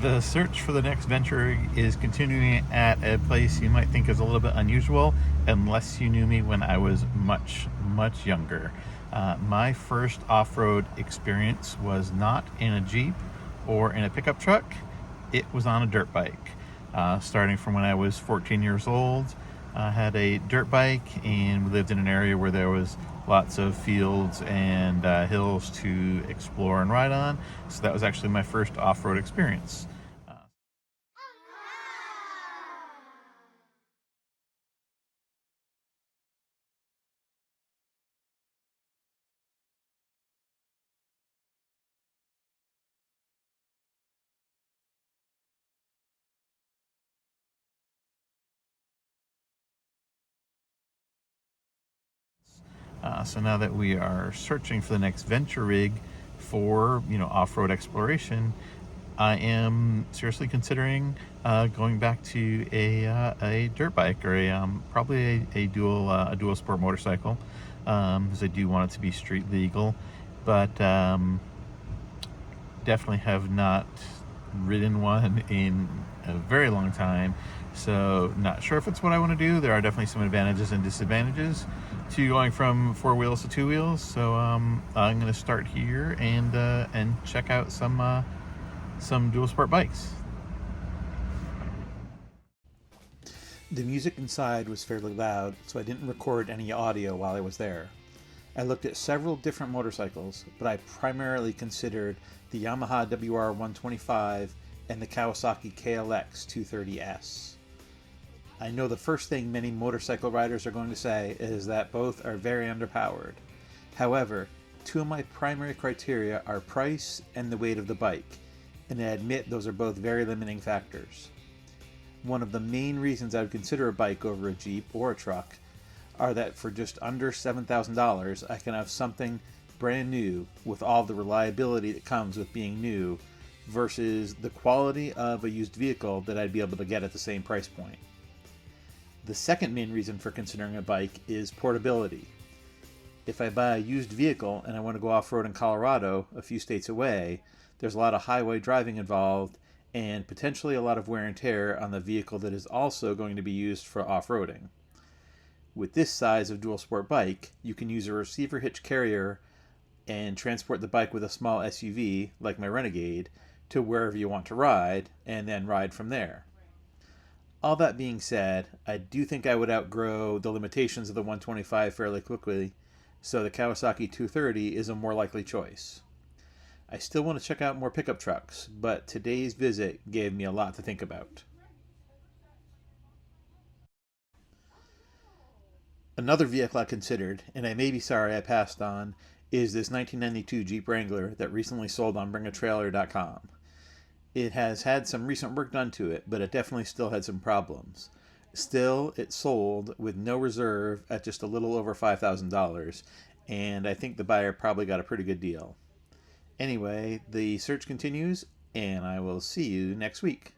The search for the next venture is continuing at a place you might think is a little bit unusual unless you knew me when I was much younger. My first off-road experience was not in a Jeep or in a pickup truck. It was on a dirt bike. Starting from when I was 14 years old, I had a dirt bike, and we lived in an area where there was lots of fields and hills to explore and ride on. So that was actually my first off-road experience. So now that we are searching for the next venture rig for off-road exploration, I am seriously considering going back to a dirt bike or probably a dual sport motorcycle, because I do want it to be street legal, but definitely have not ridden one in a very long time, so not sure if it's what I want to do. There are definitely some advantages and disadvantages to going from four wheels to two wheels, so I'm going to start here and check out some dual sport bikes. The music inside was fairly loud, so I didn't record any audio while I was there. I looked at several different motorcycles, but I primarily considered the Yamaha WR125 and the Kawasaki KLX 230S. I know the first thing many motorcycle riders are going to say is that both are very underpowered. However, two of my primary criteria are price and the weight of the bike, and I admit those are both very limiting factors. One of the main reasons I would consider a bike over a Jeep or a truck are that for just under $7,000 I can have something brand new with all the reliability that comes with being new versus the quality of a used vehicle that I'd be able to get at the same price point. The second main reason for considering a bike is portability. If I buy a used vehicle and I want to go off-road in Colorado, a few states away, there's a lot of highway driving involved and potentially a lot of wear and tear on the vehicle that is also going to be used for off-roading. With this size of dual sport bike, you can use a receiver hitch carrier and transport the bike with a small SUV, like my Renegade, to wherever you want to ride, and then ride from there. All that being said, I do think I would outgrow the limitations of the 125 fairly quickly, so the Kawasaki 230 is a more likely choice. I still want to check out more pickup trucks, but today's visit gave me a lot to think about. Another vehicle I considered, and I may be sorry I passed on, is this 1992 Jeep Wrangler that recently sold on bringatrailer.com. It has had some recent work done to it, but it definitely still had some problems. Still, it sold with no reserve at just a little over $5,000, and I think the buyer probably got a pretty good deal. Anyway, the search continues, and I will see you next week.